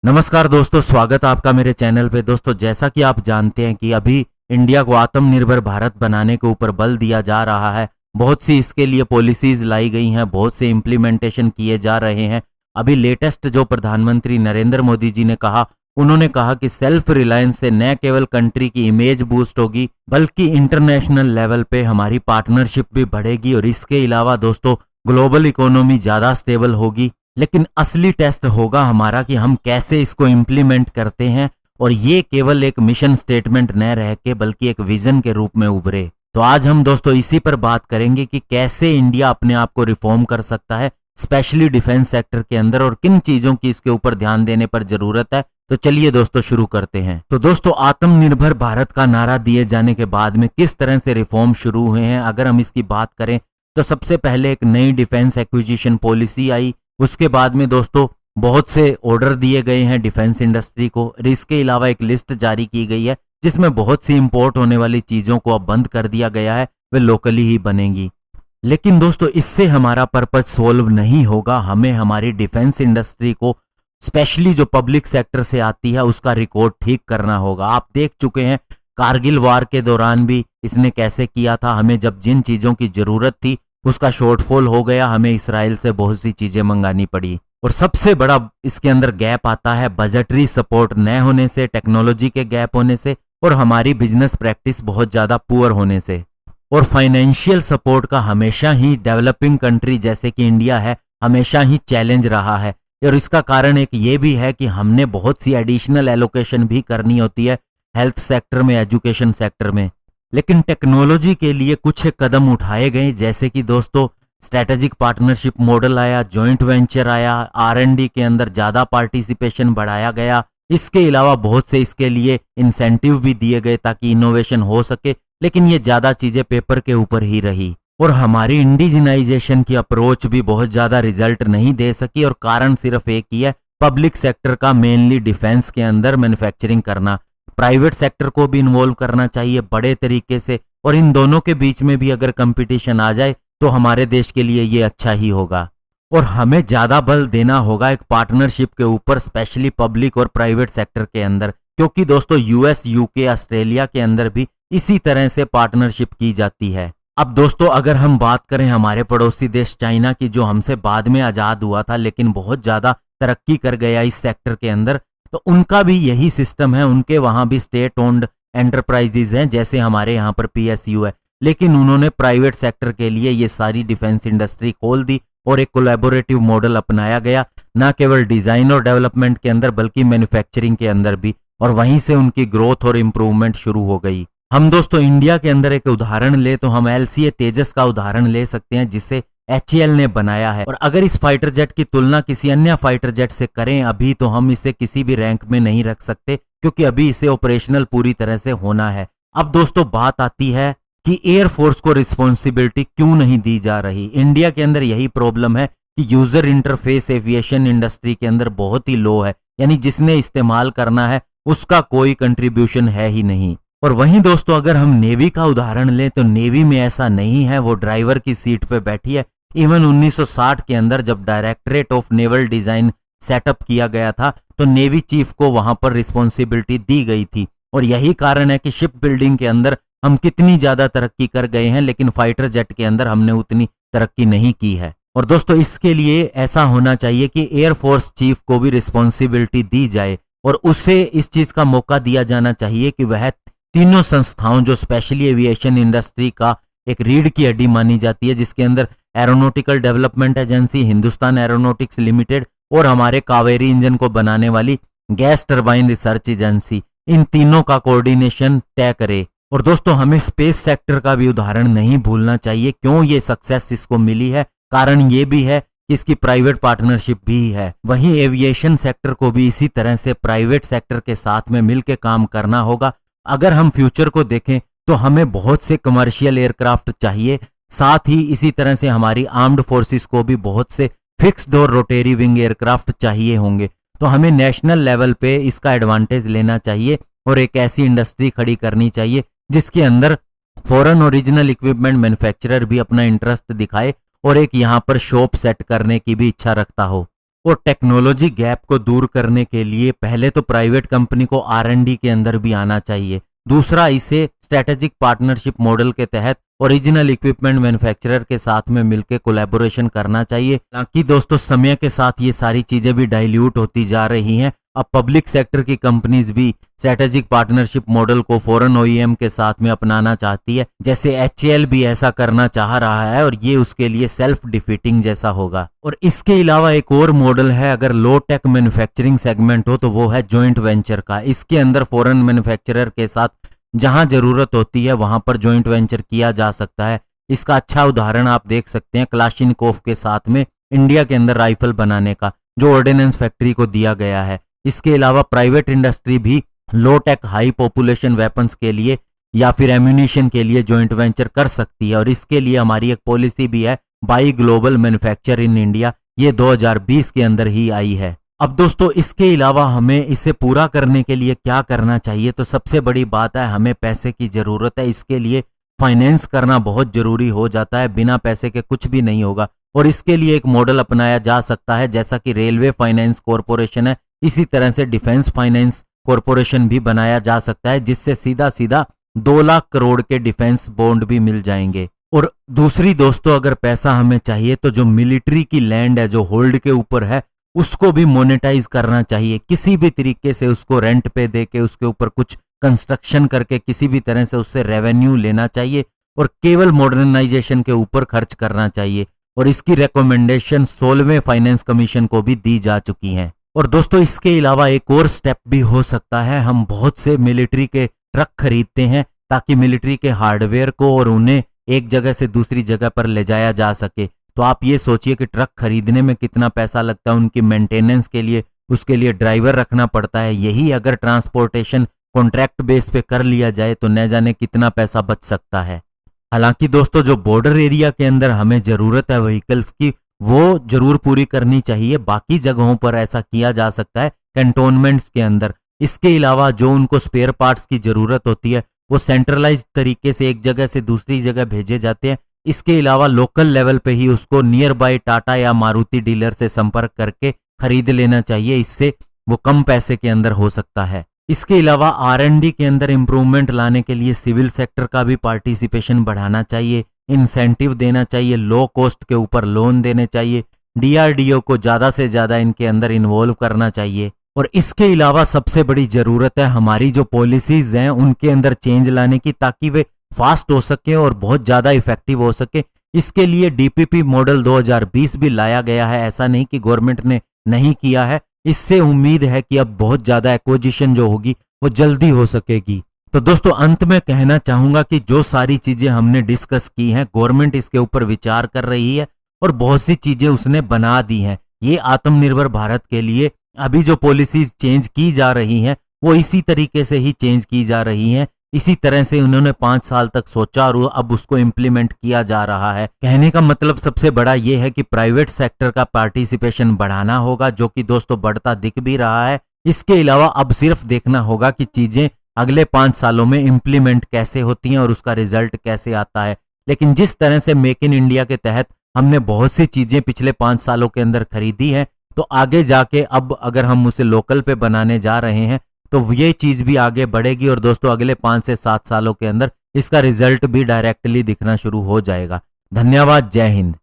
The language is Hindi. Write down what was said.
नमस्कार दोस्तों, स्वागत आपका मेरे चैनल पे। दोस्तों, जैसा कि आप जानते हैं कि अभी इंडिया को आत्मनिर्भर भारत बनाने के ऊपर बल दिया जा रहा है। बहुत सी इसके लिए पॉलिसीज लाई गई हैं, बहुत से इम्प्लीमेंटेशन किए जा रहे हैं। अभी लेटेस्ट जो प्रधानमंत्री नरेंद्र मोदी जी ने कहा, उन्होंने कहा कि सेल्फ रिलायंस से न केवल कंट्री की इमेज बूस्ट होगी बल्कि इंटरनेशनल लेवल पे हमारी पार्टनरशिप भी बढ़ेगी और इसके अलावा दोस्तों ग्लोबल इकोनॉमी ज्यादा स्टेबल होगी। लेकिन असली टेस्ट होगा हमारा कि हम कैसे इसको इम्प्लीमेंट करते हैं और ये केवल एक मिशन स्टेटमेंट न रह के बल्कि एक विजन के रूप में उभरे। तो आज हम दोस्तों इसी पर बात करेंगे कि कैसे इंडिया अपने आप को रिफॉर्म कर सकता है, स्पेशली डिफेंस सेक्टर के अंदर, और किन चीजों की इसके ऊपर ध्यान देने पर जरूरत है। तो चलिए दोस्तों शुरू करते हैं। तो दोस्तों, आत्मनिर्भर भारत का नारा दिए जाने के बाद में किस तरह से रिफॉर्म शुरू हुए हैं, अगर हम इसकी बात करें तो सबसे पहले एक नई डिफेंस एक्विजिशन पॉलिसी आई। उसके बाद में दोस्तों बहुत से ऑर्डर दिए गए हैं डिफेंस इंडस्ट्री को। इसके अलावा एक लिस्ट जारी की गई है जिसमें बहुत सी इंपोर्ट होने वाली चीजों को अब बंद कर दिया गया है, वे लोकली ही बनेंगी। लेकिन दोस्तों इससे हमारा पर्पज सोल्व नहीं होगा। हमें हमारी डिफेंस इंडस्ट्री को, स्पेशली जो पब्लिक सेक्टर से आती है, उसका रिकॉर्ड ठीक करना होगा। आप देख चुके हैं कारगिल वार के दौरान भी इसने कैसे किया था। हमें जब जिन चीजों की जरूरत थी उसका शॉर्टफॉल हो गया, हमें इसराइल से बहुत सी चीजें मंगानी पड़ी। और सबसे बड़ा इसके अंदर गैप आता है बजटरी सपोर्ट न होने से, टेक्नोलॉजी के गैप होने से, और हमारी बिजनेस प्रैक्टिस बहुत ज्यादा पुअर होने से। और फाइनेंशियल सपोर्ट का हमेशा ही डेवलपिंग कंट्री जैसे कि इंडिया है हमेशा ही चैलेंज रहा है। और इसका कारण एक ये भी है कि हमने बहुत सी एडिशनल एलोकेशन भी करनी होती है हेल्थ सेक्टर में, एजुकेशन सेक्टर में। लेकिन टेक्नोलॉजी के लिए कुछ कदम उठाए गए, जैसे कि दोस्तों स्ट्रेटेजिक पार्टनरशिप मॉडल आया, जॉइंट वेंचर आया, R&D के अंदर ज्यादा पार्टिसिपेशन बढ़ाया गया। इसके अलावा बहुत से इसके लिए इंसेंटिव भी दिए गए ताकि इनोवेशन हो सके। लेकिन ये ज्यादा चीजें पेपर के ऊपर ही रही और हमारी इंडिजिनाइजेशन की अप्रोच भी बहुत ज्यादा रिजल्ट नहीं दे सकी। और कारण सिर्फ एक ही है, पब्लिक सेक्टर का मेनली डिफेंस के अंदर मैन्युफैक्चरिंग करना। प्राइवेट सेक्टर को भी इन्वॉल्व करना चाहिए बड़े तरीके से, और इन दोनों के बीच में भी अगर कंपटीशन आ जाए तो हमारे देश के लिए ये अच्छा ही होगा। और हमें ज्यादा बल देना होगा एक पार्टनरशिप के ऊपर, स्पेशली पब्लिक और प्राइवेट सेक्टर के अंदर, क्योंकि दोस्तों US, UK, ऑस्ट्रेलिया के अंदर भी इसी तरह से पार्टनरशिप की जाती है। अब दोस्तों अगर हम बात करें हमारे पड़ोसी देश चाइना की, जो हमसे बाद में आजाद हुआ था लेकिन बहुत ज्यादा तरक्की कर गया इस सेक्टर के अंदर, तो उनका भी यही सिस्टम है। उनके वहां भी स्टेट ओन्ड एंटरप्राइजेज हैं जैसे हमारे यहाँ पर PSU है, लेकिन उन्होंने प्राइवेट सेक्टर के लिए ये सारी डिफेंस इंडस्ट्री खोल दी और एक कोलैबोरेटिव मॉडल अपनाया गया, ना केवल डिजाइन और डेवलपमेंट के अंदर बल्कि मैन्युफैक्चरिंग के अंदर भी। और वहीं से उनकी ग्रोथ और इंप्रूवमेंट शुरू हो गई। हम दोस्तों इंडिया के अंदर एक उदाहरण ले तो हम LCA तेजस का उदाहरण ले सकते हैं, जिसे HAL ने बनाया है। और अगर इस फाइटर जेट की तुलना किसी अन्य फाइटर जेट से करें अभी, तो हम इसे किसी भी रैंक में नहीं रख सकते, क्योंकि अभी इसे ऑपरेशनल पूरी तरह से होना है। अब दोस्तों बात आती है कि एयरफोर्स को रिस्पॉन्सिबिलिटी क्यों नहीं दी जा रही। इंडिया के अंदर यही प्रॉब्लम है कि यूजर इंटरफेस एविएशन इंडस्ट्री के अंदर बहुत ही लो है, यानी जिसने इस्तेमाल करना है उसका कोई कंट्रीब्यूशन है ही नहीं। और वहीं दोस्तों अगर हम नेवी का उदाहरण लें तो नेवी में ऐसा नहीं है, वो ड्राइवर की सीट पे बैठी है। इवन 1960 के अंदर जब directorate of naval design setup किया गया था तो नेवी चीफ को वहां पर रिस्पॉन्सिबिलिटी दी गई थी। और यही कारण है कि शिप बिल्डिंग के अंदर हम कितनी ज्यादा तरक्की कर गए हैं, लेकिन फाइटर जेट के अंदर हमने उतनी तरक्की नहीं की है। और दोस्तों इसके लिए ऐसा होना चाहिए कि एयरफोर्स चीफ को भी रिस्पॉन्सिबिलिटी दी जाए और उसे इस चीज का मौका दिया जाना चाहिए कि वह तीनों संस्थाओं, जो स्पेशली एविएशन इंडस्ट्री का एक रीढ़ की हड्डी मानी जाती है, जिसके अंदर aeronautical development agency, Hindustan aeronautics limited और हमारे कावेरी इंजन को बनाने वाली गैस टरबाइन रिसर्च एजेंसी, इन तीनों का कोऑर्डिनेशन तय करे। और दोस्तों हमें स्पेस सेक्टर का भी उदाहरण नहीं भूलना चाहिए। क्यों ये सक्सेस इसको मिली है, कारण ये भी है कि इसकी प्राइवेट पार्टनरशिप भी है। वहीं एविएशन सेक्टर को भी इसी तरह से प्राइवेट सेक्टर के साथ में मिलकर काम करना होगा। अगर हम फ्यूचर को देखें तो हमें बहुत से कमर्शियल एयरक्राफ्ट चाहिए, साथ ही इसी तरह से हमारी आर्म्ड फोर्सेस को भी बहुत से फिक्स्ड और रोटेरी विंग एयरक्राफ्ट चाहिए होंगे। तो हमें नेशनल लेवल पे इसका एडवांटेज लेना चाहिए और एक ऐसी इंडस्ट्री खड़ी करनी चाहिए जिसके अंदर फॉरेन ओरिजिनल इक्विपमेंट मैन्युफैक्चरर भी अपना इंटरेस्ट दिखाए और एक यहाँ पर शॉप सेट करने की भी इच्छा रखता हो। और टेक्नोलॉजी गैप को दूर करने के लिए पहले तो प्राइवेट कंपनी को R&D के अंदर भी आना चाहिए। दूसरा, इसे स्ट्रेटेजिक पार्टनरशिप मॉडल के तहत ओरिजिनल इक्विपमेंट मैन्युफैक्चरर के साथ में मिलकर कोलैबोरेशन करना चाहिए। हालांकि दोस्तों समय के साथ ये सारी चीजें भी डाइल्यूट होती जा रही हैं। अब पब्लिक सेक्टर की कंपनीज भी स्ट्रेटेजिक पार्टनरशिप मॉडल को फॉरेन OEM के साथ में अपनाना चाहती है, जैसे HAL भी ऐसा करना चाह रहा है और ये उसके लिए सेल्फ डिफीटिंग जैसा होगा। और इसके अलावा एक और मॉडल है, अगर लो टेक मैन्युफैक्चरिंग सेगमेंट हो तो वो है जॉइंट वेंचर का। इसके अंदर फॉरेन मैन्युफैक्चरर के साथ जहां जरूरत होती है वहां पर जॉइंट वेंचर किया जा सकता है। इसका अच्छा उदाहरण आप देख सकते हैं क्लाशिनकोफ के साथ में इंडिया के अंदर राइफल बनाने का, जो ऑर्डिनेंस फैक्ट्री को दिया गया है। इसके अलावा प्राइवेट इंडस्ट्री भी लो टेक हाई पॉपुलेशन वेपन्स के लिए या फिर एम्यूनिशन के लिए जॉइंट वेंचर कर सकती है। और इसके लिए हमारी एक पॉलिसी भी है, by global manufacture in India, ये 2020 के अंदर ही आई है। अब दोस्तों इसके अलावा हमें इसे पूरा करने के लिए क्या करना चाहिए, तो सबसे बड़ी बात है हमें पैसे की जरूरत है। इसके लिए फाइनेंस करना बहुत जरूरी हो जाता है, बिना पैसे के कुछ भी नहीं होगा। और इसके लिए एक मॉडल अपनाया जा सकता है, जैसा कि रेलवे फाइनेंस कॉरपोरेशन है, इसी तरह से डिफेंस फाइनेंस कॉरपोरेशन भी बनाया जा सकता है, जिससे सीधा सीधा 2 लाख करोड़ के डिफेंस बॉन्ड भी मिल जाएंगे। और दूसरी दोस्तों, अगर पैसा हमें चाहिए तो जो मिलिट्री की लैंड है जो होल्ड के ऊपर है उसको भी मोनेटाइज करना चाहिए। किसी भी तरीके से उसको रेंट पे दे के उसके ऊपर कुछ कंस्ट्रक्शन करके किसी भी तरह से उससे रेवेन्यू लेना चाहिए और केवल मॉडर्नाइजेशन के ऊपर खर्च करना चाहिए। और इसकी रिकमेंडेशन 16वें फाइनेंस कमीशन को भी दी जा चुकी हैं। और दोस्तों इसके अलावा एक और स्टेप भी हो सकता है, हम बहुत से मिलिट्री के ट्रक खरीदते हैं ताकि मिलिट्री के हार्डवेयर को और उन्हें एक जगह से दूसरी जगह पर ले जाया जा सके। तो आप ये सोचिए कि ट्रक खरीदने में कितना पैसा लगता है, उनकी मेंटेनेंस के लिए उसके लिए ड्राइवर रखना पड़ता है। यही अगर ट्रांसपोर्टेशन कॉन्ट्रैक्ट बेस पे कर लिया जाए तो न जाने कितना पैसा बच सकता है। हालांकि दोस्तों जो बॉर्डर एरिया के अंदर हमें जरूरत है व्हीकल्स की, वो जरूर पूरी करनी चाहिए। बाकी जगहों पर ऐसा किया जा सकता है कैंटोनमेंट्स के अंदर। इसके अलावा जो उनको स्पेयर पार्ट्स की जरूरत होती है वो सेंट्रलाइज्ड तरीके से एक जगह से दूसरी जगह भेजे जाते हैं। इसके अलावा लोकल लेवल पे ही उसको नियर बाय टाटा या मारुति डीलर से संपर्क करके खरीद लेना चाहिए, इससे वो कम पैसे के अंदर हो सकता है। इसके अलावा R&D के अंदर इंप्रूवमेंट लाने के लिए सिविल सेक्टर का भी पार्टिसिपेशन बढ़ाना चाहिए, इंसेंटिव देना चाहिए, लो कॉस्ट के ऊपर लोन देने चाहिए, DRDO को ज्यादा से ज्यादा इनके अंदर इन्वॉल्व करना चाहिए। और इसके अलावा सबसे बड़ी जरूरत है हमारी जो पॉलिसीज हैं उनके अंदर चेंज लाने की, ताकि वे फास्ट हो सके और बहुत ज्यादा इफेक्टिव हो सके। इसके लिए DPP मॉडल 2020 भी लाया गया है, ऐसा नहीं कि गवर्नमेंट ने नहीं किया है। इससे उम्मीद है कि अब बहुत ज्यादा एक्विजिशन जो होगी वो जल्दी हो सकेगी। तो दोस्तों अंत में कहना चाहूंगा कि जो सारी चीजें हमने डिस्कस की हैं, गवर्नमेंट इसके ऊपर विचार कर रही है और बहुत सी चीजें उसने बना दी हैं। ये आत्मनिर्भर भारत के लिए अभी जो पॉलिसीज चेंज की जा रही हैं वो इसी तरीके से ही चेंज की जा रही हैं। इसी तरह से उन्होंने 5 साल तक सोचा और अब उसको इम्प्लीमेंट किया जा रहा है। कहने का मतलब सबसे बड़ा ये है कि प्राइवेट सेक्टर का पार्टिसिपेशन बढ़ाना होगा, जो कि दोस्तों बढ़ता दिख भी रहा है। इसके अलावा अब सिर्फ देखना होगा कि चीजें अगले 5 सालों में इम्प्लीमेंट कैसे होती हैं और उसका रिजल्ट कैसे आता है। लेकिन जिस तरह से मेक इन इंडिया के तहत हमने बहुत सी चीजें पिछले 5 सालों के अंदर खरीदी हैं, तो आगे जाके अब अगर हम उसे लोकल पे बनाने जा रहे हैं तो ये चीज भी आगे बढ़ेगी और दोस्तों अगले 5 से 7 सालों के अंदर इसका रिजल्ट भी डायरेक्टली दिखना शुरू हो जाएगा। धन्यवाद, जय हिंद।